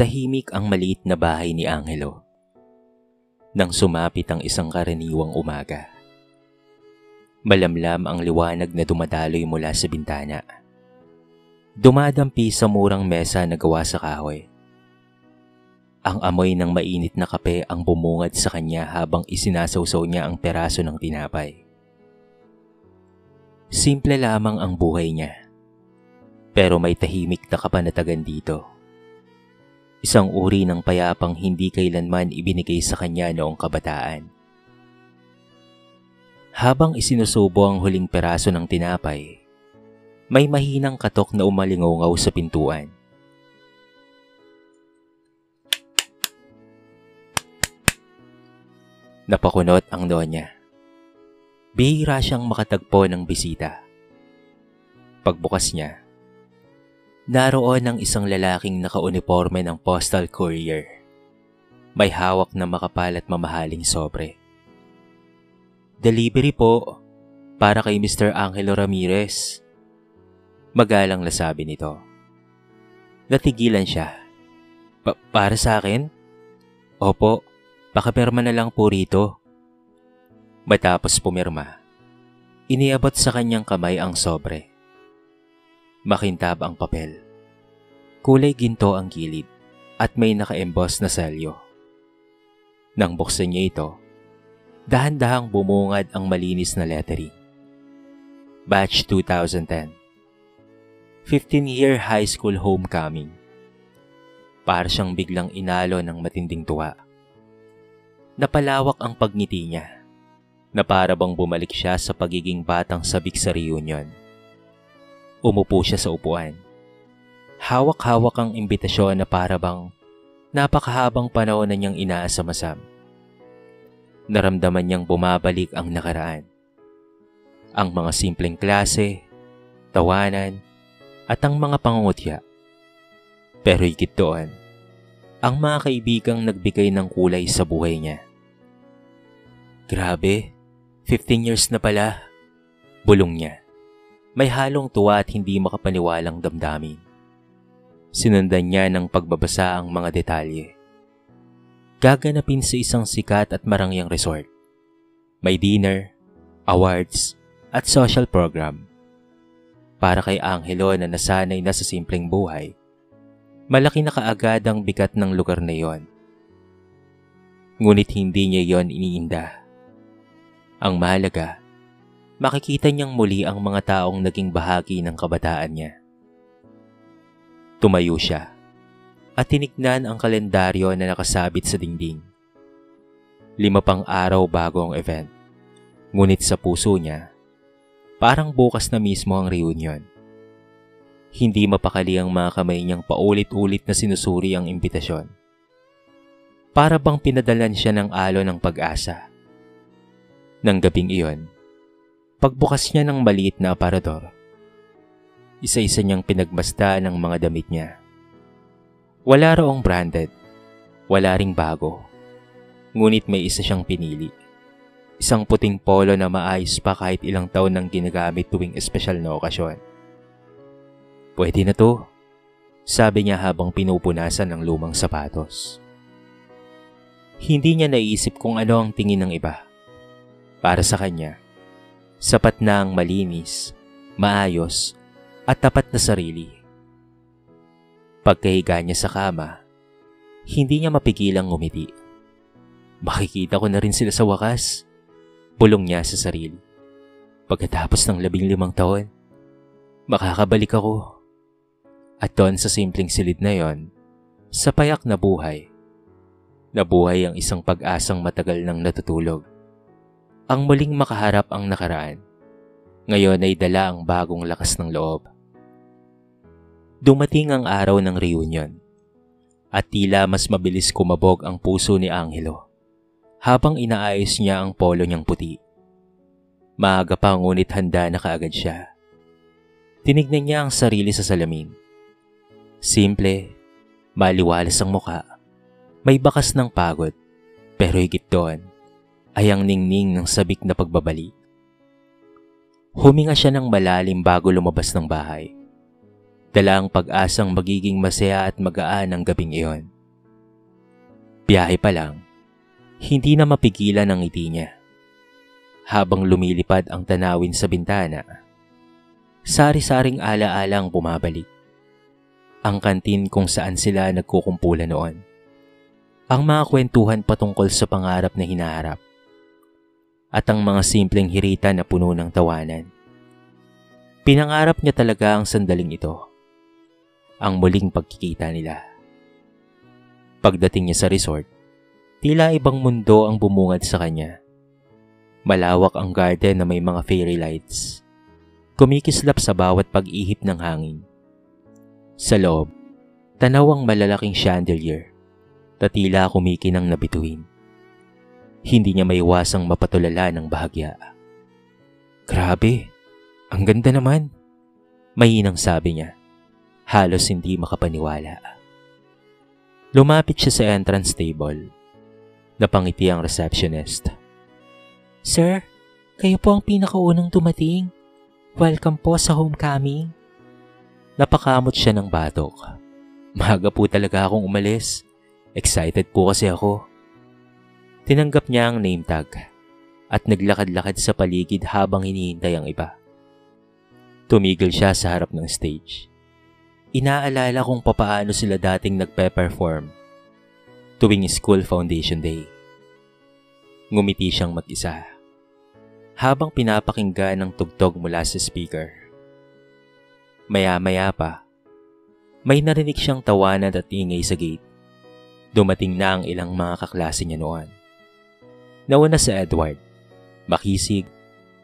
Tahimik ang maliit na bahay ni Angelo nang sumapit ang isang karaniwang umaga. Malamlam ang liwanag na dumadaloy mula sa bintana. Dumadampi sa murang mesa na gawa sa kahoy. Ang amoy ng mainit na kape ang bumungad sa kanya habang isinasawsaw niya ang peraso ng tinapay. Simple lamang ang buhay niya, pero may tahimik na kapanatagan dito. Isang uri ng payapang hindi kailanman ibinigay sa kanya noong kabataan. Habang isinusubo ang huling peraso ng tinapay, may mahinang katok na umalingaw sa pintuan. Napakunot ang donya. Bihira siyang makatagpo ng bisita. Pagbukas niya, naroon ang isang lalaking nakauniforme ng postal courier. May hawak na makapal at mamahaling sobre. "Delivery po, para kay Mr. Angelo Ramirez." Magalang na sabi nito. Natigilan siya. Para sa akin? Opo, pakapirma na lang po rito." Matapos pumirma, iniabot sa kanyang kamay ang sobre. Makintab ang papel. Kulay ginto ang gilid at may naka-emboss na selyo. Nang buksan niya ito, dahan-dahang bumungad ang malinis na lettering. Batch 2010. 15-year high school homecoming. Para siyang biglang inalo ng matinding tuwa. Napalawak ang pagngiti niya, na para bang bumalik siya sa pagiging batang sabik sa reunion. Umupo siya sa upuan. Hawak-hawak ang imbitasyon na para bang napakahabang panahon na niyang inaasam-asam. Naramdaman niyang bumabalik ang nakaraan. Ang mga simpleng klase, tawanan, at ang mga pangungutya. Pero higit doon, ang mga kaibigang nagbigay ng kulay sa buhay niya. Grabe, 15 years na pala, bulong niya. May halong tuwa at hindi makapaniwalang damdamin. Sinundan niya ng pagbabasa ang mga detalye. Gaganapin sa isang sikat at marangyang resort. May dinner, awards, at social program. Para kay Angelo na nasanay na sa simpleng buhay, malaki na kaagad ang bigat ng lugar na iyon. Ngunit hindi niya iyon iniinda. Ang mahalaga, makikita niyang muli ang mga taong naging bahagi ng kabataan niya. Tumayo siya at tinignan ang kalendaryo na nakasabit sa dingding. 5 pang araw bago ang event. Ngunit sa puso niya, parang bukas na mismo ang reunion. Hindi mapakali ang mga kamay niyang paulit-ulit na sinusuri ang imbitasyon. Para bang pinadalan siya ng alon ng pag-asa. Nang gabing iyon, pagbukas niya ng maliit na aparador, isa-isa niyang pinagmasta ng mga damit niya. Wala raong branded, wala ring bago. Ngunit may isa siyang pinili. Isang puting polo na maayos pa kahit ilang taon nang ginagamit tuwing espesyal na okasyon. "Pwede na to," sabi niya habang pinupunasan ng lumang sapatos. Hindi niya naisip kung ano ang tingin ng iba. Para sa kanya, sapat na ang malinis, maayos, at tapat na sarili. Pagkahiga niya sa kama, hindi niya mapigilang ngumiti. Makikita ko na rin sila sa wakas, bulong niya sa sarili. Pagkatapos ng 15 taon, makakabalik ako. At doon sa simpleng silid na yon, sa payak na buhay, nabuhay ang isang pag-asang matagal nang natutulog. Ang muling makaharap ang nakaraan, ngayon ay dala ang bagong lakas ng loob. Dumating ang araw ng reunion, at tila mas mabilis kumabog ang puso ni Angelo habang inaayos niya ang polo niyang puti. Maaga pa ngunit handa na kaagad siya. Tinignan niya ang sarili sa salamin. Simple, maliwalas ang muka, may bakas ng pagod, pero higit doon ay ang ningning ng sabik na pagbabalik. Huminga siya ng malalim bago lumabas ng bahay. Dala ang pag-asang magiging masaya at magaan ang gabing iyon. Biyahe pa lang, hindi na mapigilan ang ngiti niya. Habang lumilipad ang tanawin sa bintana, sari-saring alaala ang bumabalik. Ang kantin kung saan sila nagkukumpulan noon. Ang mga kwentuhan patungkol sa pangarap na hinaharap. At ang mga simpleng hirita na puno ng tawanan. Pinangarap niya talaga ang sandaling ito. Ang muling pagkikita nila. Pagdating niya sa resort, tila ibang mundo ang bumungad sa kanya. Malawak ang garden na may mga fairy lights. Kumikislap sa bawat pag-ihip ng hangin. Sa loob, tanaw ang malalaking chandelier na tila kumikinang na bituin. Hindi niya maiwasang mapatulala ng bahagya. Grabe, ang ganda naman. Mainang sabi niya, halos hindi makapaniwala. Lumapit siya sa entrance table. Napangiti ang receptionist. Sir, kayo po ang pinakaunang dumating. Welcome po sa homecoming. Napakamot siya ng batok. Maaga po talaga akong umalis. Excited po kasi ako. Tinanggap niya ang name tag at naglakad-lakad sa paligid habang hinihintay ang iba. Tumigil siya sa harap ng stage. Inaalala kung papaano sila dating nagpe-perform tuwing school foundation day. Ngumiti siyang mag-isa habang pinapakinggan ang tugtog mula sa speaker. Maya-maya pa, may narinig siyang tawanan at ingay sa gate. Dumating na ang ilang mga kaklase niya noon. Nauna si Edward, makisig,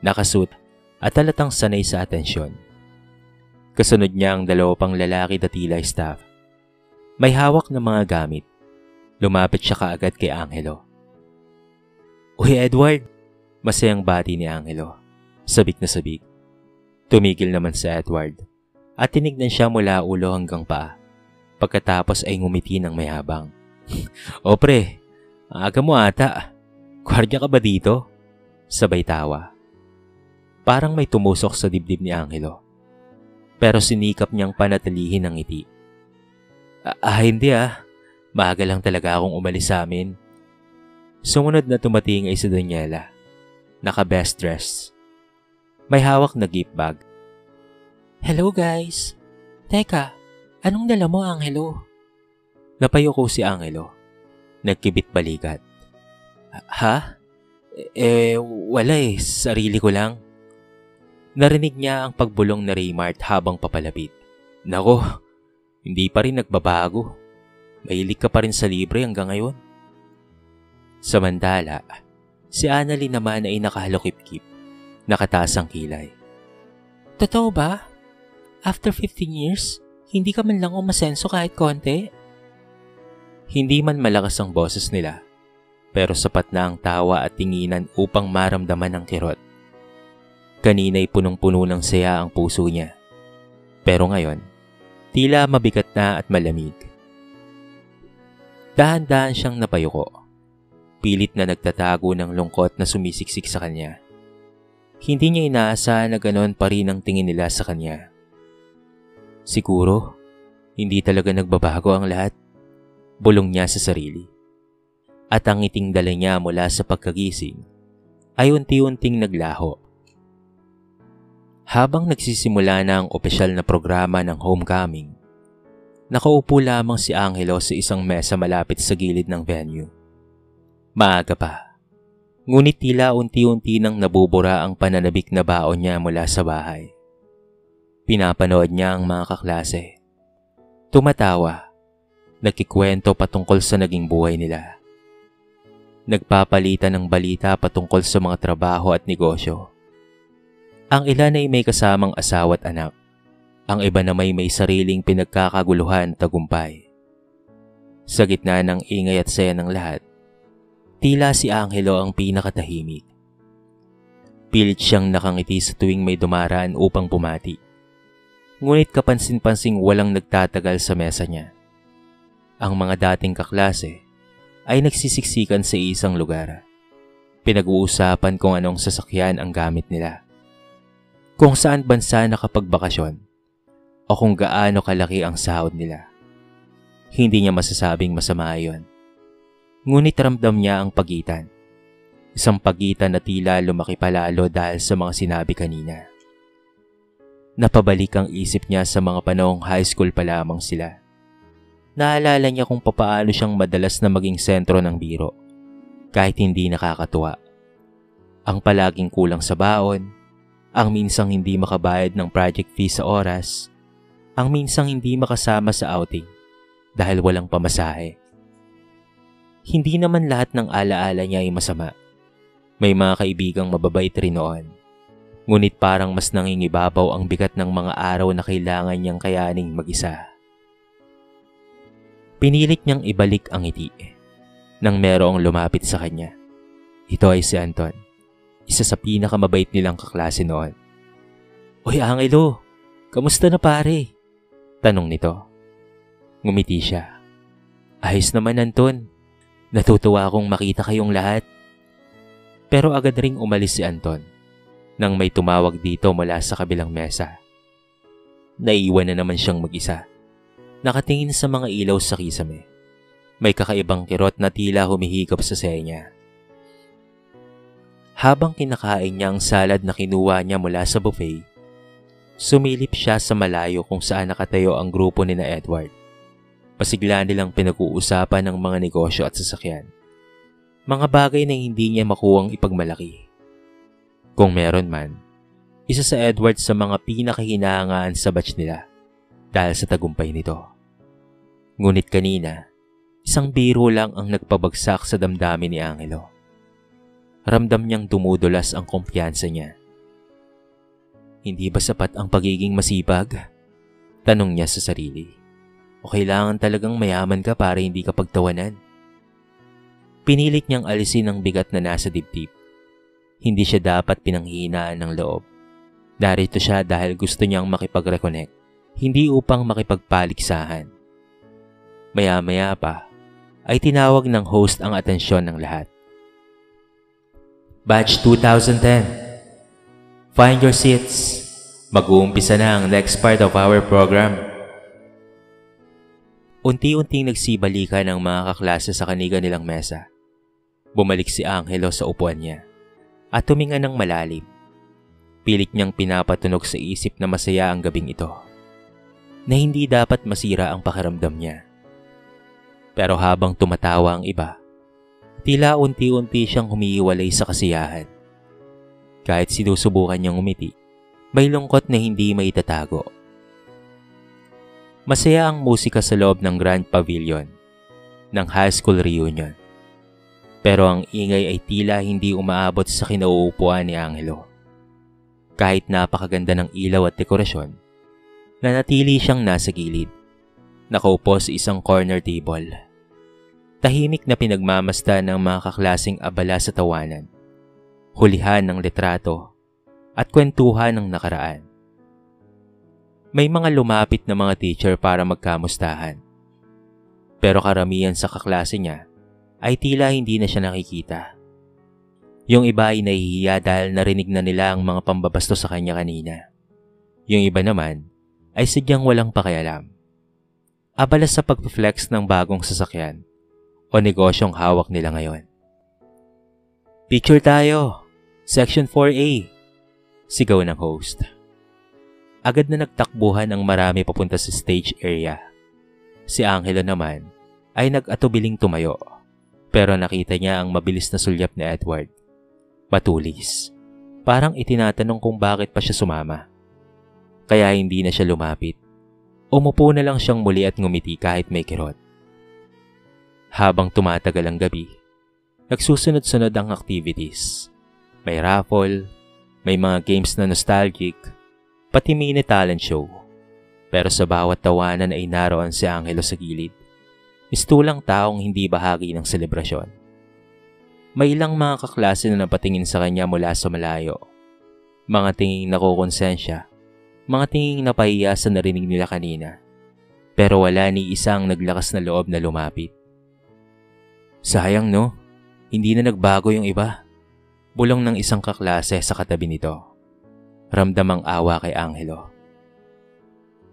nakasuit at halatang sanay sa atensyon. Kasunod niya ang dalawa pang lalaki na tila staff. May hawak na mga gamit. Lumapit siya kaagad kay Angelo. Uy Edward! Masayang bati ni Angelo. Sabik na sabik. Tumigil naman si Edward at tinignan siya mula ulo hanggang paa. Pagkatapos ay ngumiti ng mayabang. O pre, aga mo ata. Gwardiya ka ba dito? Sabay tawa. Parang may tumusok sa dibdib ni Angelo. Pero sinikap niyang panatilihin ang ngiti. Hindi Maaga lang talaga akong umalis sa amin. Sumunod na tumating ay si Daniela. Naka-best dress. May hawak na gift bag. Hello guys. Teka, anong dala mo Angelo? Napayuko si Angelo. Nagkibit balikat. Ha? Wala sarili ko lang. Narinig niya ang pagbulong na Raymart habang papalapit. Nako, hindi pa rin nagbabago. Mahilig ka pa rin sa libre hanggang ngayon. Samantala, si Annalyn naman ay nakahalokip-kip, nakataas ang kilay. Totoo ba? After 15 years, hindi ka man lang umasenso kahit konti? Hindi man malakas ang boses nila, pero sapat na ang tawa at tinginan upang maramdaman ang kirot. Kanina'y punong-puno ng saya ang puso niya. Pero ngayon, tila mabigat na at malamig. Dahan-dahan siyang napayuko. Pilit na nagtatago ng lungkot na sumisiksik sa kanya. Hindi niya inaasahan na ganon pa rin ang tingin nila sa kanya. Siguro, hindi talaga nagbabago ang lahat. Bulong niya sa sarili. At ang ngiting dala niya mula sa pagkagising ay unti-unting naglaho. Habang nagsisimula na ang opisyal na programa ng homecoming, nakaupo lamang si Angelo sa isang mesa malapit sa gilid ng venue. Maaga pa, ngunit tila unti-unti nang nabubura ang pananabik na baon niya mula sa bahay. Pinapanood niya ang mga kaklase. Tumatawa. Nagkikwento patungkol sa naging buhay nila. Nagpapalitan ng balita patungkol sa mga trabaho at negosyo. Ang ilan ay may kasamang asawa at anak. Ang iba na may sariling pinagkakaguluhan at tagumpay. Sa gitna ng ingay at saya ng lahat, tila si Angelo ang pinakatahimik. Pilit siyang nakangiti sa tuwing may dumaraan upang bumati. Ngunit kapansin-pansing walang nagtatagal sa mesa niya. Ang mga dating kaklase ay nagsisiksikan sa isang lugar. Pinag-uusapan kung anong sasakyan ang gamit nila. Kung saan bansa nakapagbakasyon o kung gaano kalaki ang sahod nila. Hindi niya masasabing masama iyon. Ngunit ramdam niya ang pagitan. Isang pagitan na tila lumaki palalo dahil sa mga sinabi kanina. Napabalik ang isip niya sa mga panahong high school pa lamang sila. Naalala niya kung papaano siyang madalas na maging sentro ng biro, kahit hindi nakakatuwa. Ang palaging kulang sa baon, ang minsang hindi makabayad ng project fee sa oras, ang minsang hindi makasama sa outing dahil walang pamasahe. Hindi naman lahat ng alaala niya ay masama. May mga kaibigang mababait rin noon. Ngunit parang mas nangingibabaw ang bigat ng mga araw na kailangan niyang kayaning mag-isa. Pinilit niyang ibalik ang ngiti nang merong lumapit sa kanya. Ito ay si Anton, isa sa pinakamabait nilang kaklase noon. "Oy Angelo, kamusta na pare?" tanong nito. Ngumiti siya. "Ayos naman Anton, natutuwa akong makita kayong lahat." Pero agad ring umalis si Anton nang may tumawag dito mula sa kabilang mesa. Naiwan na naman siyang mag-isa. Nakatingin sa mga ilaw sa kisame. May kakaibang kirot na tila humihigop sa senya. Habang kinakain niya ang salad na kinuha niya mula sa buffet, sumilip siya sa malayo kung saan nakatayo ang grupo ni na Edward. Pasigla nilang pinag-uusapan ng mga negosyo at sasakyan. Mga bagay na hindi niya makuwang ipagmalaki. Kung meron man, isa sa Edward sa mga pinakahinahangaan sa batch nila dahil sa tagumpay nito. Ngunit kanina, isang biro lang ang nagpabagsak sa damdamin ni Angelo. Ramdam niyang dumudulas ang kumpiyansa niya. Hindi ba sapat ang pagiging masipag? Tanong niya sa sarili. O kailangan talagang mayaman ka para hindi ka pagtawanan? Pinilit niyang alisin ang bigat na nasa dibdib. Hindi siya dapat pinanghihinaan ng loob. Narito siya dahil gusto niyang makipag-reconnect, hindi upang makipagpaliksahan. Maya-maya pa, ay tinawag ng host ang atensyon ng lahat. "Batch 2010, find your seats. Mag-uumpisa na ang next part of our program." Unti-unting nagsibalikan ang mga kaklase sa kaniga nilang mesa. Bumalik si Angelo sa upuan niya at tuminga ng malalim. Pilit niyang pinapatunog sa isip na masaya ang gabing ito, na hindi dapat masira ang pakiramdam niya. Pero habang tumatawa ang iba, tila unti-unti siyang humihiwalay sa kasiyahan. Kahit sinusubukan niyang umiti, may lungkot na hindi maitatago. Masaya ang musika sa loob ng Grand Pavilion ng high school reunion. Pero ang ingay ay tila hindi umaabot sa kinauupuan ni Angelo. Kahit napakaganda ng ilaw at dekorasyon, nanatili siyang nasa gilid, nakaupo sa isang corner table. Tahimik na pinagmamasdan ng mga kaklaseng abala sa tawanan, hulihan ng litrato, at kwentuhan ng nakaraan. May mga lumapit na mga teacher para magkamustahan. Pero karamihan sa kaklase niya ay tila hindi na siya nakikita. Yung iba ay nahihiya dahil narinig na nila ang mga pambabasto sa kanya kanina. Yung iba naman ay sadyang walang pakialam. Abala sa pagpa-flex ng bagong sasakyan o negosyong hawak nila ngayon. "Picture tayo! Section 4A!" sigaw ng host. Agad na nagtakbuhan ang marami papunta sa stage area. Si Angelo naman ay nag-atubiling tumayo. Pero nakita niya ang mabilis na sulyap ni Edward. Matulis. Parang itinatanong kung bakit pa siya sumama. Kaya hindi na siya lumapit. Umupo na lang siyang muli at ngumiti kahit may kirot. Habang tumatagal ang gabi, nagsusunod-sunod ang activities. May raffle, may mga games na nostalgic, pati mini talent show. Pero sa bawat tawanan ay naroon si Angelo sa gilid. Mistulang taong hindi bahagi ng selebrasyon. May ilang mga kaklase na napatingin sa kanya mula sa malayo. Mga tinging nakukonsensya, mga tinging napahiya sa narinig nila kanina. Pero wala ni isang naglakas na loob na lumapit. "Sayang no, hindi na nagbago yung iba." Bulong ng isang kaklase sa katabi nito. Ramdam ang awa kay Angelo.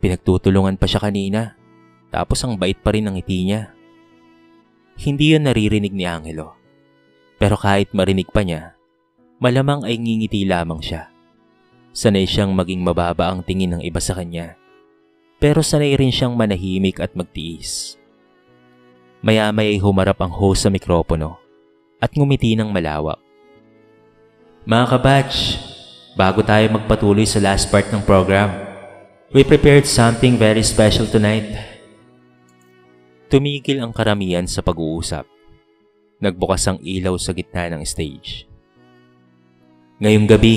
Pinagtutulungan pa siya kanina. Tapos ang bait pa rin ng ngiti niya. Hindi yun naririnig ni Angelo. Pero kahit marinig pa niya, malamang ay ngingiti lamang siya. Sanay siyang maging mababa ang tingin ng iba sa kanya. Pero sanay rin siyang manahimik at magtiis. Maya-maya ay humarap ang host sa mikropono at ngumiti ng malawak. Mga kabatch, bago tayo magpatuloy sa last part ng program, we prepared something very special tonight. Tumigil ang karamihan sa pag-uusap. Nagbukas ang ilaw sa gitna ng stage. Ngayong gabi,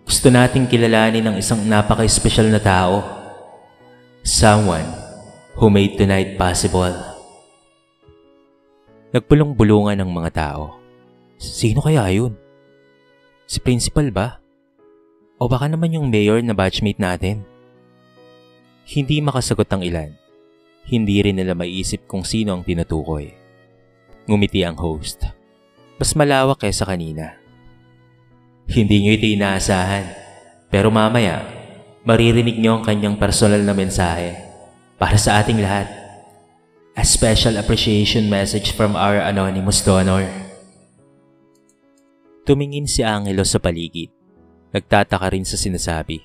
gusto nating kilalanin ang isang napaka-espesyal na tao. Someone who made tonight possible. Nagpulong-bulungan ang mga tao. Sino kaya yun? Si principal ba? O baka naman yung mayor na batchmate natin? Hindi makasagot ang ilan. Hindi rin nila maiisip kung sino ang tinutukoy. Ngumiti ang host. Mas malawak kaysa kanina. Hindi nyo ito inaasahan. Pero mamaya, maririnig nyo ang kanyang personal na mensahe para sa ating lahat. A special appreciation message from our anonymous donor. Tumingin si Angelo sa paligid. Nagtataka rin sa sinasabi.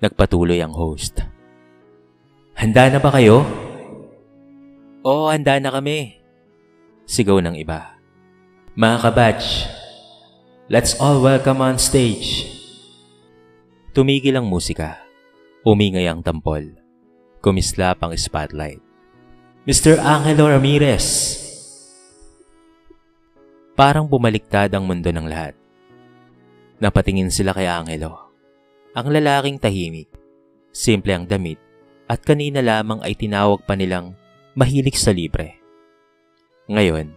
Nagpatuloy ang host. Handa na ba kayo? Oo, handa na kami. Sigaw ng iba. Mga kabatch, let's all welcome on stage. Tumigil ang musika. Umingay ang tampol. Kumislap ang spotlight. Mr. Angelo Ramirez. Parang bumaliktad ang mundo ng lahat. Napatingin sila kay Angelo. Ang lalaking tahimik, simple ang damit, at kanina lamang ay tinawag pa nilang mahilig sa libre. Ngayon,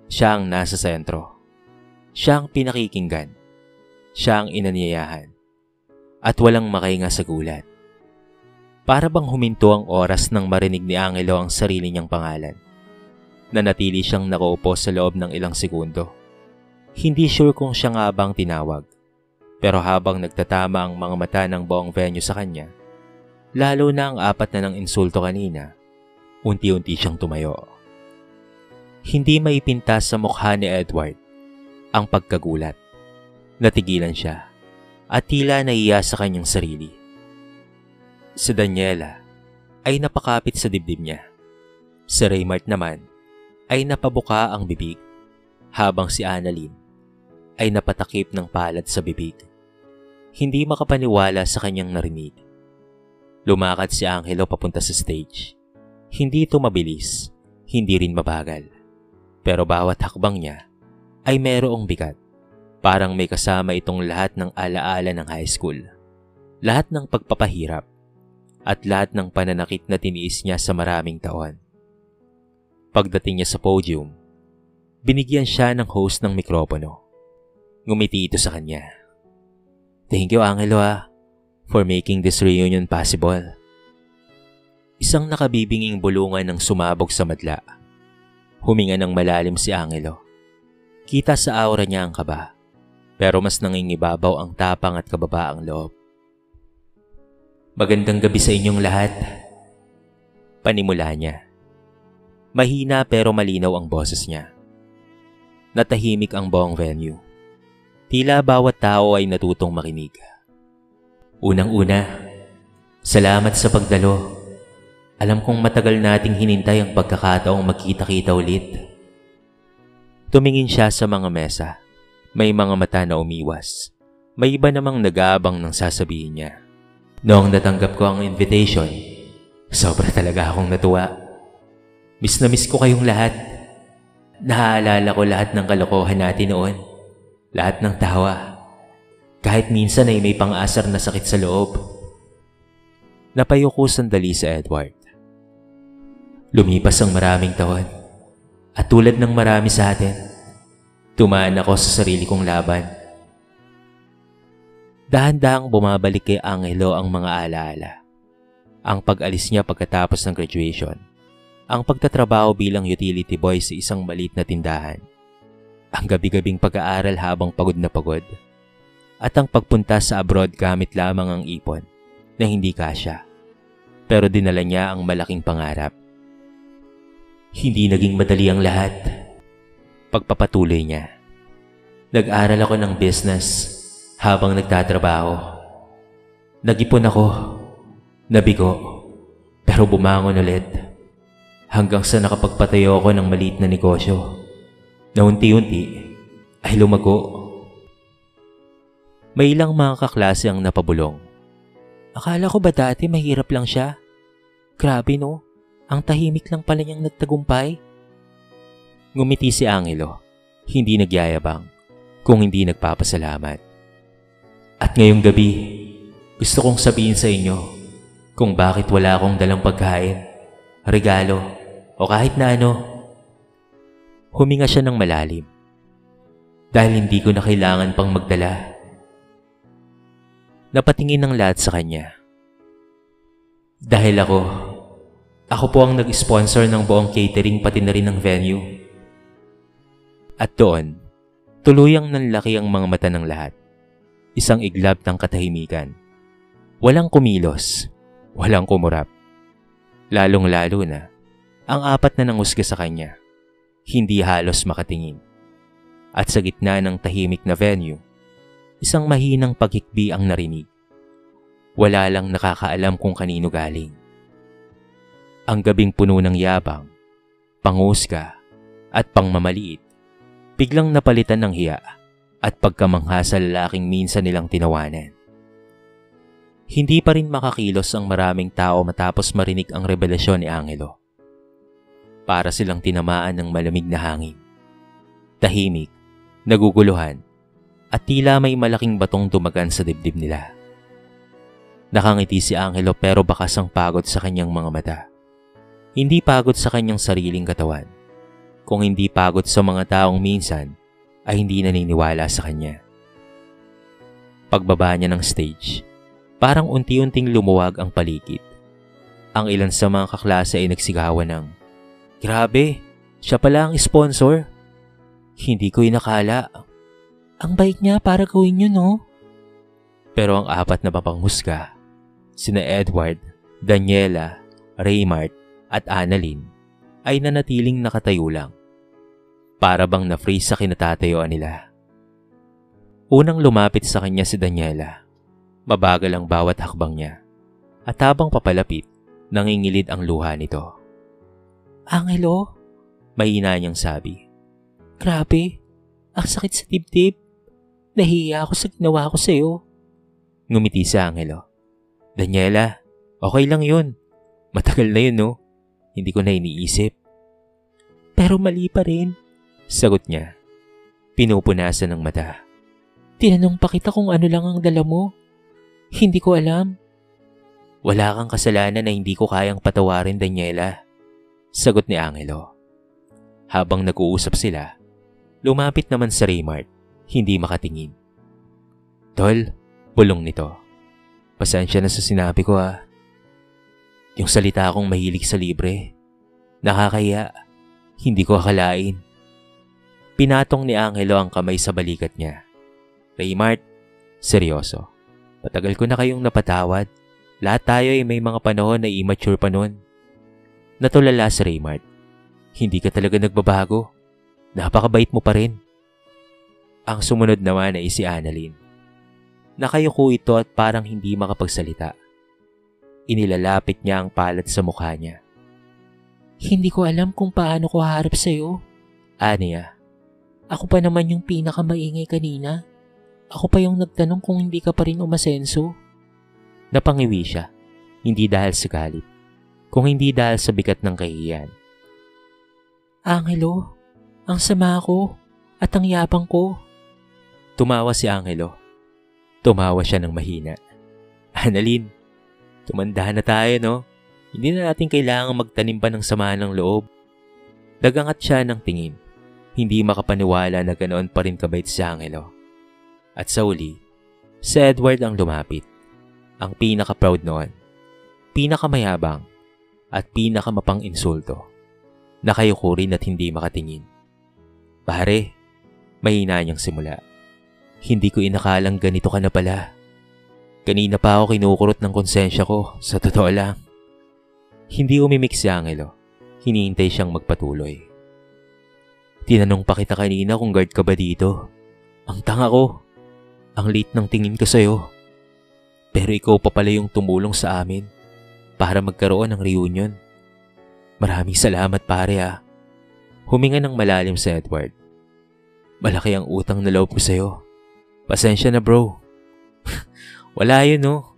siya ang nasa sentro. Siya ang pinakikinggan. Siya ang inanyayahan. At walang makahinga sa gulat. Para bang huminto ang oras nang marinig ni Angelo ang sarili niyang pangalan. Nanatili siyang nakaupo sa loob ng ilang segundo. Hindi sure kung siya nga bang tinawag. Pero habang nagtatama ang mga mata ng buong venue sa kanya, lalo na ang apat na ng insulto kanina, unti-unti siyang tumayo. Hindi maipintas sa mukha ni Edward ang pagkagulat. Natigilan siya at tila naiya sa kanyang sarili. Si Daniela ay napakapit sa dibdib niya. Si Raymart naman ay napabuka ang bibig, habang si Annalyn ay napatakip ng palad sa bibig. Hindi makapaniwala sa kanyang narinig. Lumakad si Angelo papunta sa stage. Hindi ito mabilis, hindi rin mabagal. Pero bawat hakbang niya ay merong bigat. Parang may kasama itong lahat ng alaala ng high school. Lahat ng pagpapahirap at lahat ng pananakit na tiniis niya sa maraming taon. Pagdating niya sa podium, binigyan siya ng host ng mikropono. Ngumiti ito sa kanya. Thank you, Angelo, for making this reunion possible. Isang nakabibinging bulungan ng sumabog sa madla. Huminga ng malalim si Angelo. Kita sa aura niya ang kaba, pero mas nangingibabaw ang tapang at kababaang loob. Magandang gabi sa inyong lahat. Panimula niya. Mahina pero malinaw ang boses niya. Natahimik ang buong venue. Tila bawat tao ay natutong makinig. Unang-una, salamat sa pagdalo. Alam kong matagal nating hinintay ang pagkakataong magkita-kita ulit. Tumingin siya sa mga mesa. May mga mata na umiwas. May iba namang nag-aabang ng sasabihin niya. Noong natanggap ko ang invitation, sobra talaga akong natuwa. Miss na miss ko kayong lahat. Naaalala ko lahat ng kalokohan natin noon. Lahat ng tawa. Kahit minsan ay may pang-asar na sakit sa loob. Napayuko sandali si Edward. Lumipas ang maraming taon. At tulad ng marami sa atin, tumaan ako sa sarili kong laban. Dahan-dahang bumabalik kay Angelo ang mga alaala. Ang pag-alis niya pagkatapos ng graduation. Ang pagtatrabaho bilang utility boy sa isang maliit na tindahan. Ang gabi-gabing pag-aaral habang pagod na pagod. At ang pagpunta sa abroad gamit lamang ang ipon na hindi kasya. Pero dinala niya ang malaking pangarap. Hindi naging madali ang lahat. Pagpapatuloy niya. Nag-aral ako ng business habang nagtatrabaho. Nag-ipon ako, nabigo, pero bumangon ulit. Hanggang sa nakapagpatayo ako ng maliit na negosyo na unti-unti ay lumago. May ilang mga kaklase ang napabulong. Akala ko ba dati mahirap lang siya? Grabe no, ang tahimik lang pala niyang nagtagumpay. Ngumiti si Angelo, hindi nagyayabang, kung hindi nagpapasalamat. At ngayong gabi, gusto kong sabihin sa inyo kung bakit wala akong dalang pagkain, regalo, o kahit na ano. Huminga siya ng malalim. Dahil hindi ko na kailangan pang magdala. Napatingin ng lahat sa kanya. Dahil ako po ang nag-sponsor ng buong catering pati na rin ng venue. At doon, tuluyang nanlaki ang mga mata ng lahat. Isang iglap ng katahimikan. Walang kumilos, walang kumurap. Lalong-lalo na, ang apat na nangusga sa kanya, hindi halos makatingin. At sa gitna ng tahimik na venue, isang mahinang paghikbi ang narinig. Wala lang nakakaalam kung kanino galing. Ang gabing puno ng yabang, pangusga, at pangmamaliit, biglang napalitan ng hiya at pagkamangha sa lalaking minsan nilang tinawanan. Hindi pa rin makakilos ang maraming tao matapos marinig ang revelasyon ni Angelo. Para silang tinamaan ng malamig na hangin. Tahimik, naguguluhan, at tila may malaking batong dumagan sa dibdib nila. Nakangiti si Angelo pero bakas ang pagod sa kanyang mga mata. Hindi pagod sa kanyang sariling katawan, kung hindi pagod sa mga taong minsan ay hindi naniniwala sa kanya. Pagbaba niya ng stage, parang unti-unting lumuwag ang paligid. Ang ilan sa mga kaklase ay nagsigawan ng, "Grabe, siya pala ang sponsor. Hindi ko inakala. Ang bait niya para gawin yun, no?" Pero ang apat na papanghusga, sina Edward, Daniela, Raymart at Annalyn, ay nanatiling nakatayo lang. Para bang na-freeze sa kinatatayuan nila. Unang lumapit sa kanya si Daniela. Mabagal ang bawat hakbang niya. At habang papalapit, nangingilid ang luha nito. "Angelo?" mahina niyang sabi. "Grabe, ang sakit sa dibdib. Nahiya ako sa ginawa ko sa'yo." Ngumiti si Angelo. "Daniela, okay lang yun. Matagal na yun, no? Hindi ko na iniisip." "Pero mali pa rin," sagot niya. Pinupunasan ng mata. "Tinanong pa kita kung ano lang ang dala mo. Hindi ko alam." "Wala kang kasalanan na hindi ko kayang patawarin, Daniela," sagot ni Angelo. Habang nag-uusap sila, lumapit naman si Raymart, hindi makatingin. "Tol," bulong nito. "Pasensya na sa sinabi ko ah. Yung salita akong mahilig sa libre. Nakakahiya. Hindi ko akalain." Pinatong ni Angelo ang kamay sa balikat niya. "Raymart, seryoso. Matagal ko na kayong napatawad. Lahat tayo ay may mga panahon na immature pa nun." Natulala si Raymart. "Hindi ka talaga nagbabago. Napakabait mo pa rin." Ang sumunod naman ay si Annalyn. Nakayuko ito at parang hindi makapagsalita. Inilalapit niya ang palad sa mukha niya. "Hindi ko alam kung paano ko haharap sa'yo." Aniya. "Ako pa naman yung pinakamaingay kanina. Ako pa yung nagtanong kung hindi ka pa rin umasenso." Napangiwi siya, hindi dahil sa galit, kung hindi dahil sa bigat ng kahihiyan. "Angelo, ang sama ko at ang yabang ko." Tumawa si Angelo. Tumawa siya ng mahina. "Annalyn, tumanda na tayo, no? Hindi na natin kailangang magtanim pa ng sama ng loob." Nagangat siya ng tingin. Hindi makapaniwala na ganoon pa rin kabait si Angelo. At sa uli, si Edward ang lumapit. Ang pinaka-proud noon, pinakamayabang, at pinakamapang-insulto. Nakayuko rin at hindi makatingin. "Pare," mahina niyang simula. "Hindi ko inakalang ganito ka na pala. Kanina pa ako kinukurot ng konsensya ko, sa totoo lang." Hindi umimik si Angelo. Hinihintay siyang magpatuloy. Tinanong pa kita kanina kung guard ka ba dito. Ang tanga ko. Ang late ng tingin ko sa'yo. Pero ikaw pa pala yung tumulong sa amin para magkaroon ng reunion. Maraming salamat pare ah. Huminga ng malalim si Edward. Malaki ang utang na loob ko sa'yo. Pasensya na bro. Wala yun no.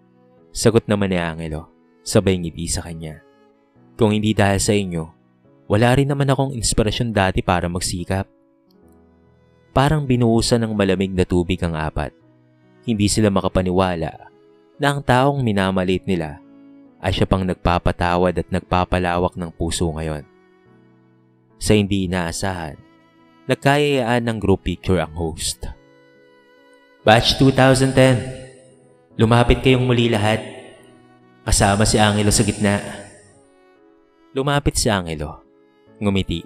Sagot naman ni Angelo, sabay ngiti sa kanya. Kung hindi dahil sa inyo, wala rin naman akong inspirasyon dati para magsikap. Parang binuhusan ng malamig na tubig ang apat. Hindi sila makapaniwala na ang taong minamalit nila ay siya pang nagpapatawad at nagpapalawak ng puso ngayon. Sa hindi inaasahan, nagkayayaan ng group picture ang host. Batch 2010, lumapit kayong muli lahat. Kasama si Angelo sa gitna. Lumapit si Angelo. Ngumiti.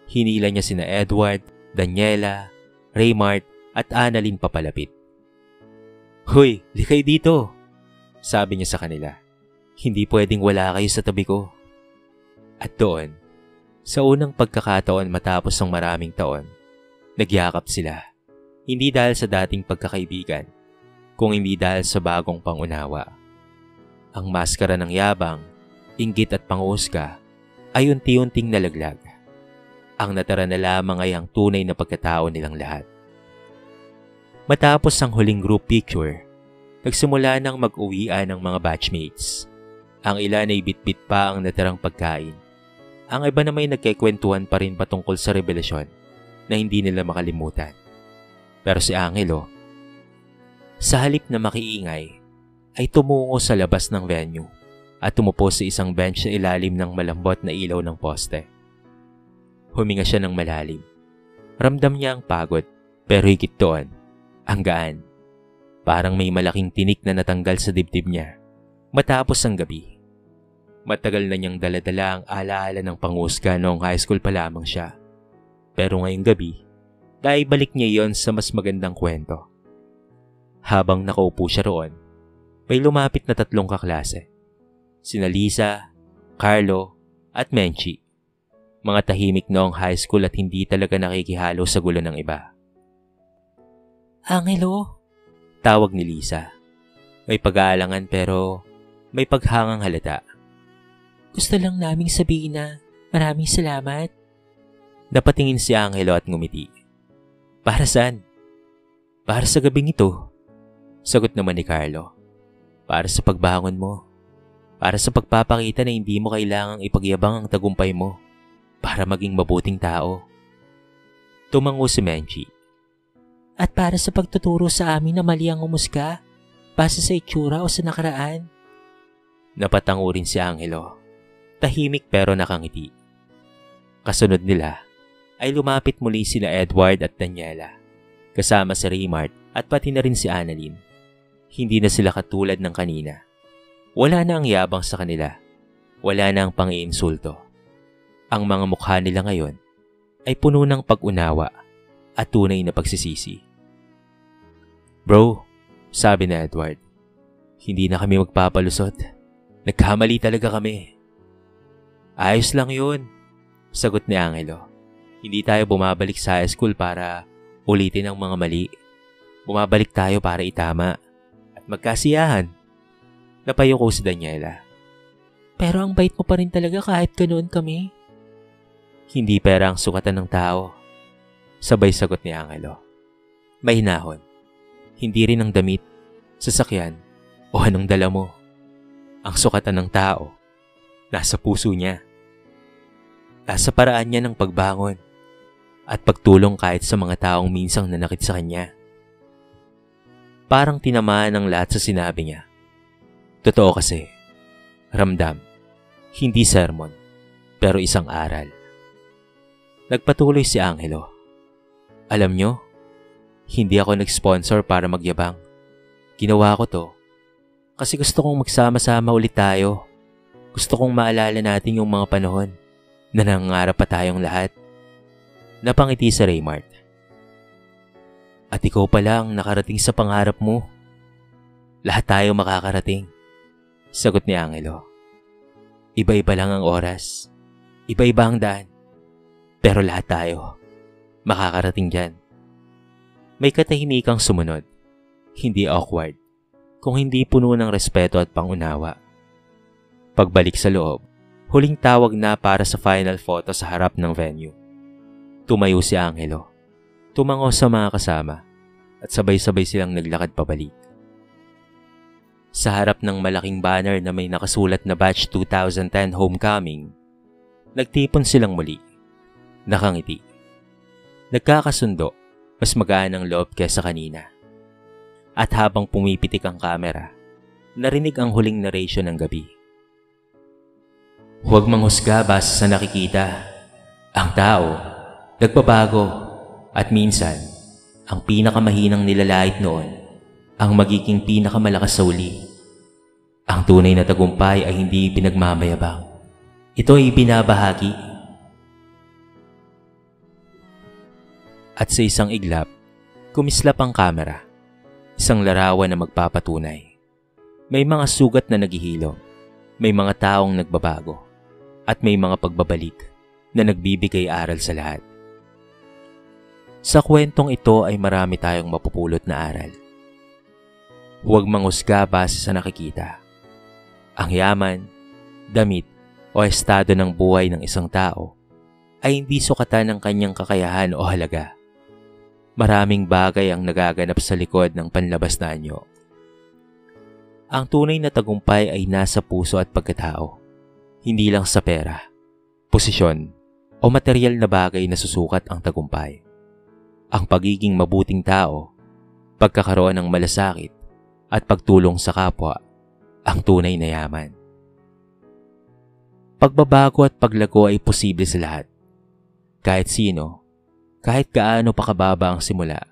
Hinila niya sina Edward, Daniela, Raymart at Annalyn papalapit. Hoy, likay dito, sabi niya sa kanila. Hindi pwedeng wala kayo sa tabi ko. At doon, sa unang pagkakataon matapos ng maraming taon, nagyakap sila. Hindi dahil sa dating pagkakaibigan, kung hindi dahil sa bagong pangunawa. Ang maskara ng yabang, inggit at pangusga ay unti-unting nalaglag. Ang natara na lamang ay ang tunay na pagkatao nilang lahat. Matapos ang huling group picture, nagsimula nang mag-uwian ng mga batchmates. Ang ilan ay bitbit pa ang natirang pagkain. Ang iba na may nagkikwentuhan pa rin patungkol sa revelasyon na hindi nila makalimutan. Pero si Angelo, sa halip na makiingay, ay tumungo sa labas ng venue at tumupo sa isang bench sa ilalim ng malambot na ilaw ng poste. Huminga siya ng malalim. Ramdam niya ang pagod, pero higit doon, ang gaan. Parang may malaking tinik na natanggal sa dibdib niya. Matapos ang gabi, matagal na niyang daladala ang alaala ng pangusga noong high school pa lamang siya. Pero ngayong gabi, naibalik niya yon sa mas magandang kwento. Habang nakaupo siya roon, may lumapit na 3 kaklase. Sina Lisa, Carlo, at Menchie. Mga tahimik noong high school at hindi talaga nakikihalo sa gulo ng iba. Angelo, tawag ni Lisa. May pag-aalangan pero may paghangang halata. Gusto lang naming sabihin na maraming salamat. Napatingin si Angelo at ngumiti. Para saan? Para sa gabing ito. Sagot naman ni Carlo. Para sa pagbangon mo. Para sa pagpapakita na hindi mo kailangang ipagyabang ang tagumpay mo para maging mabuting tao. Tumango si Menchie. At para sa pagtuturo sa amin na mali ang umusga, base sa itsura o sa nakaraan. Napatango rin si Angelo. Tahimik pero nakangiti. Kasunod nila ay lumapit muli sina Edward at Daniela, kasama si Raymart at pati na rin si Annalyn. Hindi na sila katulad ng kanina. Wala na ang yabang sa kanila. Wala na ang pang-iinsulto. Ang mga mukha nila ngayon ay puno ng pag-unawa at tunay na pagsisisi. Bro, sabi na Edward, hindi na kami magpapalusot. Nagkamali talaga kami. Ayos lang yun, sagot ni Angelo. Hindi tayo bumabalik sa high school para ulitin ang mga mali. Bumabalik tayo para itama at magkasiyahan. Napayuko si Daniela. Pero ang bait mo pa rin talaga kahit ganoon kami. Hindi pera ang sukatan ng tao, sabay sagot ni Angelo. May hinahon. Hindi rin ang damit, sasakyan, o anong dala mo. Ang sukatan ng tao, nasa puso niya. Nasa paraan niya ng pagbangon at pagtulong kahit sa mga taong minsang nanakit sa kanya. Parang tinamaan ang lahat sa sinabi niya. Totoo kasi, ramdam, hindi sermon, pero isang aral. Nagpatuloy si Angelo. Alam nyo, hindi ako nag-sponsor para magyabang. Ginawa ko to kasi gusto kong magsama-sama ulit tayo. Gusto kong maalala natin yung mga panahon na nangangarap pa tayong lahat. Napangiti si Raymart. At ikaw pa lang nakarating sa pangarap mo. Lahat tayo makakarating, sagot ni Angelo. Iba-iba lang ang oras. Iba-iba ang daan. Pero lahat tayo makakarating dyan. May katahimikang sumunod. Hindi awkward, kung hindi puno ng respeto at pangunawa. Pagbalik sa loob, huling tawag na para sa final photo sa harap ng venue. Tumayo si Angelo. Tumango sa mga kasama at sabay-sabay silang naglakad pabalik. Sa harap ng malaking banner na may nakasulat na Batch 2010 Homecoming, nagtipon silang muli. Nakangiti. Nagkakasundo, mas magaan ang loob kesa kanina. At habang pumipitik ang kamera, narinig ang huling narration ng gabi. Huwag manghusga base sa nakikita. Ang tao, nagbabago, at minsan, ang pinakamahinang nilalait noon, ang magiging pinakamalakas sa uli. Ang tunay na tagumpay ay hindi pinagmamayabang. Ito ay binabahagi. At sa isang iglap, kumislap ang kamera. Isang larawan na magpapatunay. May mga sugat na naghihilom, may mga taong nagbabago, at may mga pagbabalik na nagbibigay aral sa lahat. Sa kwentong ito ay marami tayong mapupulot na aral. Huwag manghusga base sa nakikita. Ang yaman, damit, o estado ng buhay ng isang tao ay hindi sukatan ng kanyang kakayahan o halaga. Maraming bagay ang nagaganap sa likod ng panlabas na anyo. Ang tunay na tagumpay ay nasa puso at pagkatao, hindi lang sa pera, posisyon, o material na bagay na susukat ang tagumpay. Ang pagiging mabuting tao, pagkakaroon ng malasakit, at pagtulong sa kapwa, ang tunay na yaman. Pagbabago at paglago ay posible sa lahat. Kahit sino, kahit gaano pa kababa ang simula,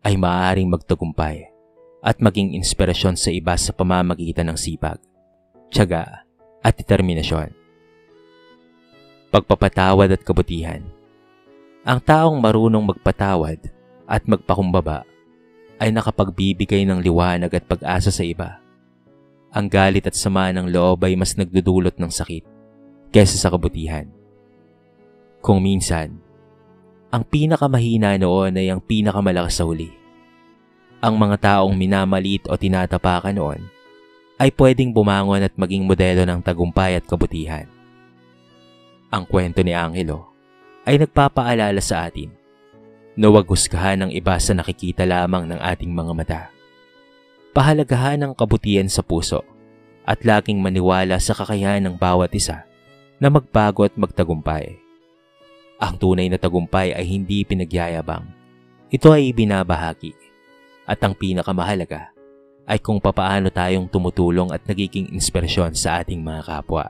ay maaaring magtagumpay at maging inspirasyon sa iba sa pamamagitan ng sipag, tiyaga at determinasyon. Pagpapatawad at kabutihan. Ang taong marunong magpatawad at magpakumbaba ay nakapagbibigay ng liwanag at pag-asa sa iba. Ang galit at sama ng loob ay mas nagdudulot ng sakit kaysa sa kabutihan. Kung minsan, ang pinakamahina noon ay ang pinakamalakas sa huli. Ang mga taong minamalit o tinatapakan noon ay pwedeng bumangon at maging modelo ng tagumpay at kabutihan. Ang kwento ni Angelo ay nagpapaalala sa atin na huwag husgahan ng iba sa nakikita lamang ng ating mga mata. Pahalagahan ang kabutihan sa puso at laging maniwala sa kakayahan ng bawat isa na magbago at magtagumpay. Ang tunay na tagumpay ay hindi pinagyayabang. Ito ay ibinabahagi. At ang pinakamahalaga ay kung papaano tayong tumutulong at nagiging inspirasyon sa ating mga kapwa.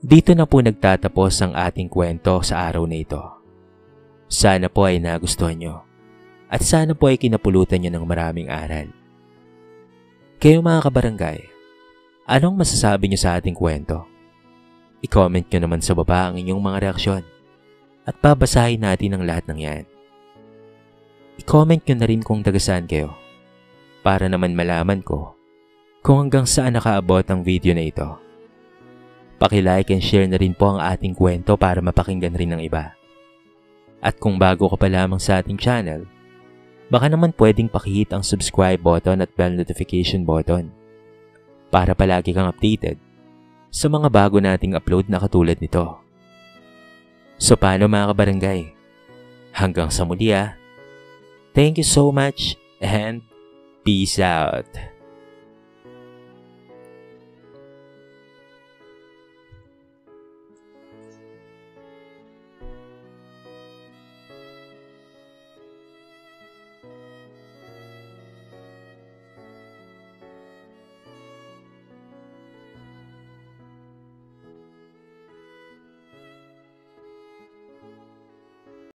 Dito na po nagtatapos ang ating kwento sa araw na ito. Sana po ay nagustuhan nyo. At sana po ay kinapulutan nyo ng maraming aral. Kayo mga kabarangay, anong masasabi nyo sa ating kwento? I-comment nyo naman sa baba ang inyong mga reaksyon at babasahin natin ang lahat ng yan. I-comment nyo na rin kung taga-saan kayo para naman malaman ko kung hanggang saan nakaabot ang video na ito. Paki-like and share na rin po ang ating kwento para mapakinggan rin ng iba. At kung bago ka pa lamang sa ating channel, baka naman pwedeng pakihit ang subscribe button at bell notification button para palagi kang updated sa mga bago nating upload na katulad nito. So paano mga kabarangay? Hanggang sa muli. Thank you so much and peace out.